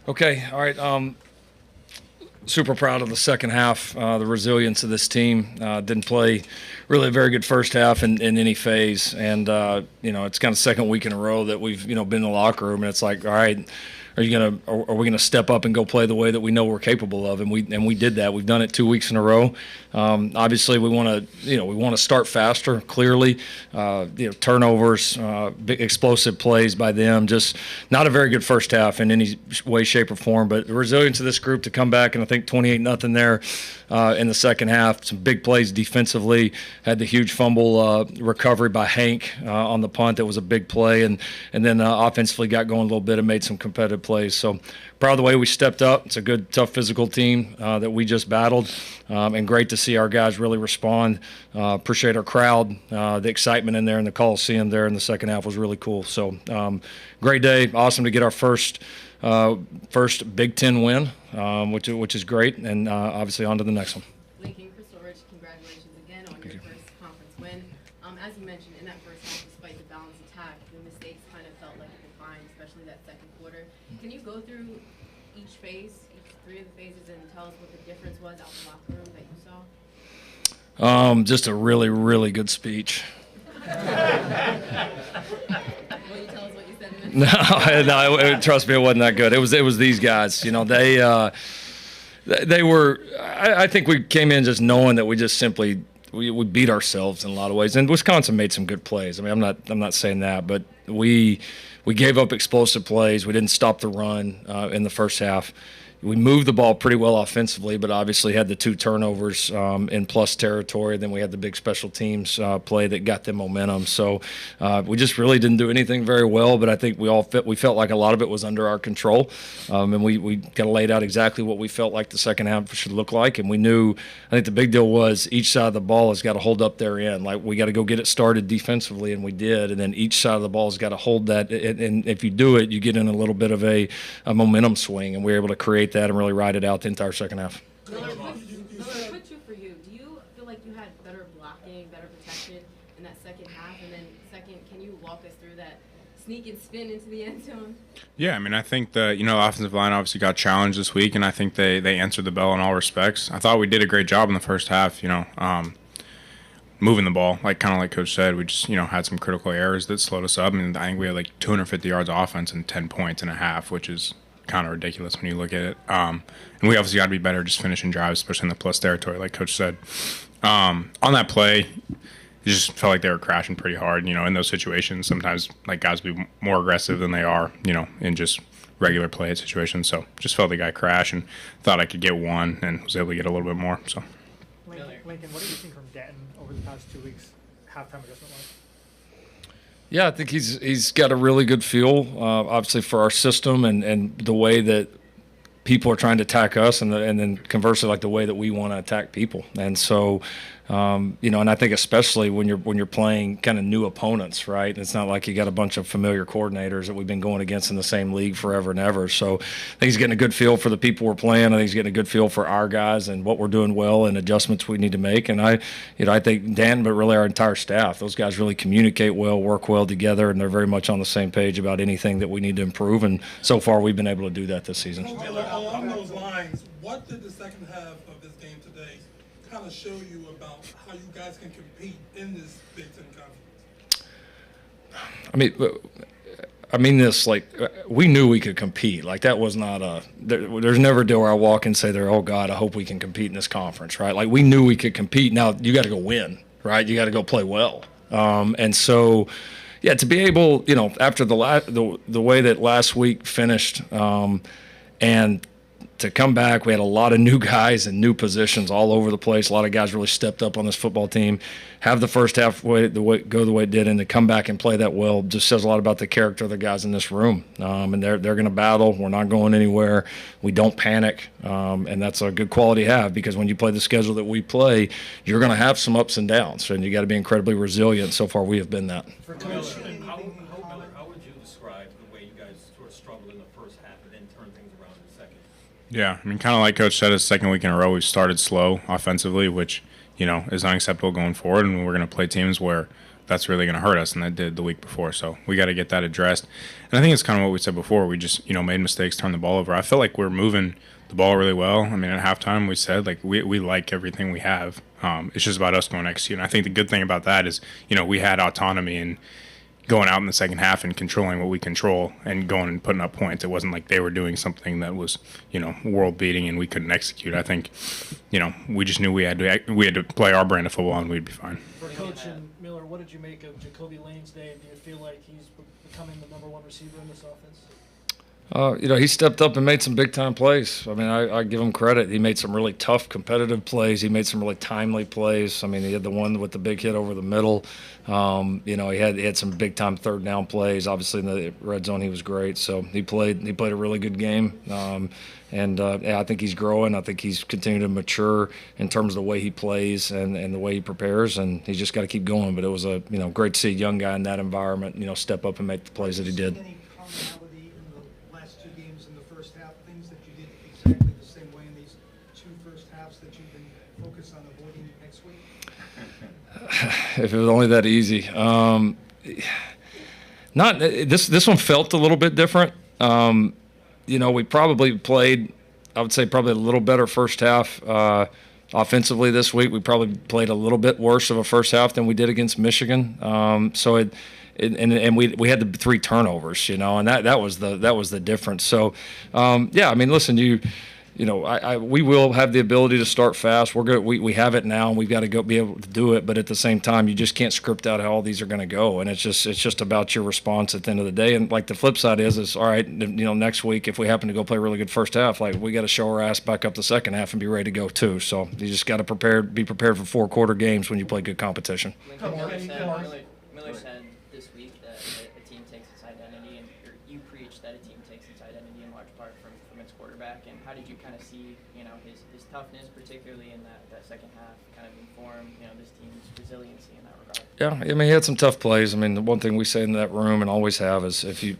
Okay, all right. Super proud of the second half, the resilience of this team. Didn't play really a very good first half in any phase, and it's kind of second week in a row that we've been in the locker room, and it's like, all right, are we gonna step up and go play the way that we know we're capable of? And we did that. We've done it 2 weeks in a row. Obviously, we want to start faster. Clearly, turnovers, big explosive plays by them. Just not a very good first half in any way, shape, or form. But the resilience of this group to come back and I think 28-0 there in the second half. Some big plays defensively. Had the huge fumble recovery by Hank on the punt. That was a big play, and then offensively got going a little bit and made some competitive plays. So proud of the way we stepped up. It's a good, tough, physical team that we just battled, and great to see our guys really respond. Appreciate our crowd. The excitement in there in the Coliseum there in the second half was really cool. So great day. Awesome to get our first Big Ten win, which is great, and obviously on to the next one. Lincoln, Chris Orich, congratulations again on your first conference win. As you mentioned, in that first half, despite the balanced attack, the mistakes kind of felt like it defined, especially that second quarter. Can you go through each phase, each three of the phases, and tell us what the difference was out in the locker room that you saw? Just a really, really good speech. Will you tell us what you said in the No, trust me, it wasn't that good. It was these guys. They were. I think we came in just knowing that we just simply we beat ourselves in a lot of ways. And Wisconsin made some good plays. I mean, I'm not saying that, but we gave up explosive plays. We didn't stop the run in the first half. We moved the ball pretty well offensively, but obviously had the 2 turnovers in plus territory. Then we had the big special teams play that got them momentum. So we just really didn't do anything very well, but I think we felt like a lot of it was under our control. And we kind of laid out exactly what we felt like the second half should look like. And we knew, I think the big deal was each side of the ball has got to hold up their end. Like we got to go get it started defensively, and we did. And then each side of the ball has got to hold that. And if you do it, you get in a little bit of a momentum swing, and we were able to create that and really ride it out the entire second half. Miller, quick two for you. Do you feel like you had better blocking, better protection in that second half? And then second, can you walk us through that sneak and spin into the end zone? Yeah, I mean, I think the offensive line obviously got challenged this week, and I think they answered the bell in all respects. I thought we did a great job in the first half, moving the ball, like Coach said. We just, had some critical errors that slowed us up, and I think we had like 250 yards offense and 10 points and a half, which is kind of ridiculous when you look at it. And we obviously got to be better just finishing drives, especially in the plus territory, like Coach said. On that play, it just felt like they were crashing pretty hard. In those situations, sometimes like guys be more aggressive than they are, in just regular play situations. So just felt the guy crash and thought I could get one and was able to get a little bit more. So, Lincoln, what have you seen from Denton over the past 2 weeks, halftime adjustment-wise? Yeah, I think he's got a really good feel, obviously, for our system and the way that people are trying to attack us, and then conversely, like the way that we want to attack people. And so, and I think especially when you're playing kind of new opponents, right? It's not like you got a bunch of familiar coordinators that we've been going against in the same league forever and ever. So I think he's getting a good feel for the people we're playing. I think he's getting a good feel for our guys and what we're doing well and adjustments we need to make. And I think Dan, but really our entire staff, those guys really communicate well, work well together, and they're very much on the same page about anything that we need to improve. And so far, we've been able to do that this season. Along those lines, what did the second half of this game today kind of show you about how you guys can compete in this Big Ten conference? I mean this like we knew we could compete. Like that was not there's never a day where I walk and say there, oh God, I hope we can compete in this conference, right? Like we knew we could compete. Now you got to go win, right? You got to go play well, and so. Yeah, to be able, after the way that last week finished, and to come back, we had a lot of new guys and new positions all over the place. A lot of guys really stepped up on this football team. Have the first half go the way it did, and to come back and play that well just says a lot about the character of the guys in this room. And they're going to battle. We're not going anywhere. We don't panic, and that's a good quality to have because when you play the schedule that we play, you're going to have some ups and downs, and you got to be incredibly resilient. So far, we have been that. How would you describe the way you guys sort of struggled in the first half and then turned things around in the second? Yeah, I mean, kind of like Coach said, it's the second week in a row we've started slow offensively, which, is unacceptable going forward. And we're going to play teams where that's really going to hurt us, and that did the week before. So we got to get that addressed. And I think it's kind of what we said before. We just, made mistakes, turned the ball over. I feel like we're moving the ball really well. I mean, at halftime we said, like, we like everything we have. It's just about us going to execute. And I think the good thing about that is, we had autonomy and going out in the second half and controlling what we control and going and putting up points. It wasn't like they were doing something that was, world beating and we couldn't execute. I think, we just knew we had to play our brand of football and we'd be fine. For Coach and Miller, what did you make of Jacoby Lane's day? Do you feel like he's becoming the number one receiver in this offense? He stepped up and made some big-time plays. I mean, I give him credit. He made some really tough, competitive plays. He made some really timely plays. I mean, he had the one with the big hit over the middle. He had some big-time third-down plays. Obviously, in the red zone, he was great. So he played a really good game. I think he's growing. I think he's continuing to mature in terms of the way he plays and the way he prepares. And he's just got to keep going. But it was great to see a young guy in that environment, step up and make the plays that he did. Any commonality in the last two games in the first half, things that you did exactly the same way in these two first halves that you've been focused on avoiding next week? If it was only that easy. Not this one felt a little bit different. We probably played, I would say, probably a little better first half offensively this week. We probably played a little bit worse of a first half than we did against Michigan. And we had the 3 turnovers, and that was the difference. So, listen, we will have the ability to start fast. We're good. We have it now, and we've got to be able to do it. But at the same time, you just can't script out how all these are going to go, and it's just about your response at the end of the day. And like the flip side is all right. Next week, if we happen to go play a really good first half, like we got to show our ass back up the second half and be ready to go too. So you just got to be prepared for 4 quarter games when you play good competition. Miller said this week that a team takes its identity, and you preach that a team takes its identity in large part from its quarterback. And how did you kind of see, his toughness, particularly in that second half, kind of inform, this team's resiliency in that regard? Yeah, I mean, he had some tough plays. I mean, the one thing we say in that room and always have is if you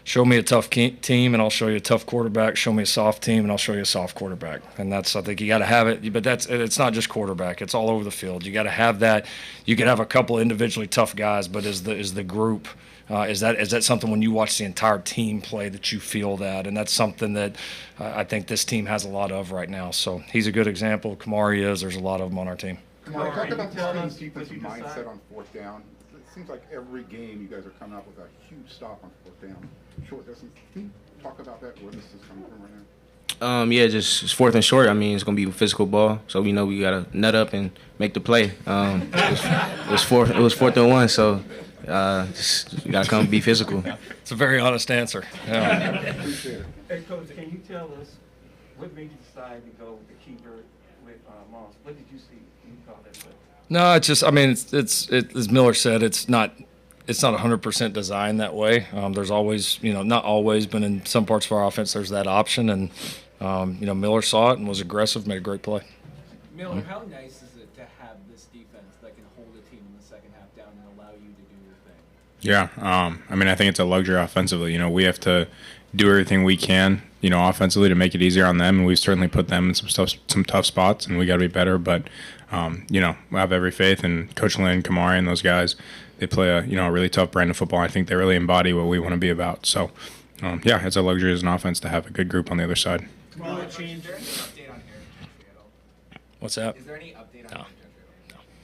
show me a tough team and I'll show you a tough quarterback. Show me a soft team and I'll show you a soft quarterback. And I think you got to have it. But it's not just quarterback. It's all over the field. You got to have that. You can have a couple individually tough guys, but is the group. Is that something when you watch the entire team play that you feel that? And that's something that I think this team has a lot of right now. So he's a good example. Kamari is. There's a lot of them on our team. Kamari, talk about this team's defensive mindset on 4th down. It seems like every game you guys are coming up with a huge stop on 4th down. Short distance. Can you talk about that, where this is coming from right now? Just it's 4th and short. I mean, it's going to be a physical ball, so we know we got to nut up and make the play. It was 4th and 1, so you got to come be physical. It's a very honest answer. Yeah. Hey, Coach, can you tell us what made you decide to go with the keeper with Moss? What did you see when you called that play? No, it's just, I mean, it's as Miller said, it's not 100% designed that way. There's always, not always, but in some parts of our offense, there's that option. And, Miller saw it and was aggressive, made a great play. Miller, how nice is it to have this defense that can hold a team in the second half down and allow you to do your thing? Yeah. I think it's a luxury offensively. We have to do everything we can, offensively to make it easier on them. And we've certainly put them in some tough spots, and we got to be better. But, I have every faith in Coach Lynn, Kamari, and those guys. They play a really tough brand of football. I think they really embody what we want to be about. So, it's a luxury as an offense to have a good group on the other side. What changed? What's that? Is there any update on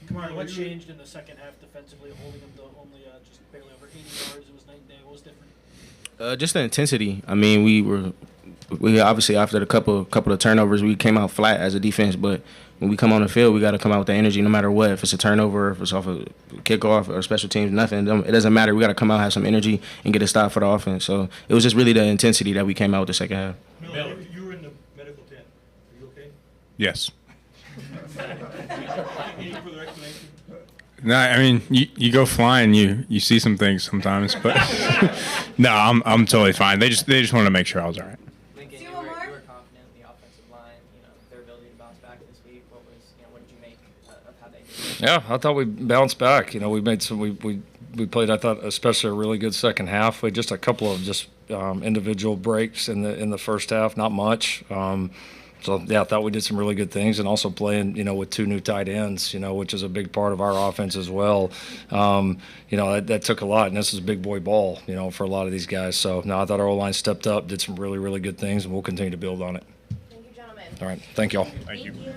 Kamari, what changed in the second half defensively, holding them to only just barely over 80 yards? It was night and day. What was different? Just the intensity. I mean, we obviously after the couple of turnovers, we came out flat as a defense, but when we come on the field, we got to come out with the energy no matter what. If it's a turnover, if it's off a kickoff or special teams, nothing. It doesn't matter. We got to come out, have some energy, and get a stop for the offense. So it was just really the intensity that we came out with the second half. Miller, you were in the medical tent. Are you okay? Yes. Any further explanation? No, I mean, you go flying, you see some things sometimes, but no, I'm totally fine. They just wanted to make sure I was all right. Lincoln, you were confident in the offensive line, their ability to bounce back this week. What did you make of how they did? Yeah, I thought we bounced back. We made some. We played. I thought especially a really good second half. We had just a couple of individual breaks in the first half. Not much. So, yeah, I thought we did some really good things, and also playing, with 2 new tight ends, which is a big part of our offense as well. That took a lot, and this is big boy ball, for a lot of these guys. So, no, I thought our O-line stepped up, did some really, really good things, and we'll continue to build on it. Thank you, gentlemen. All right. Thank y'all. Thank you. you.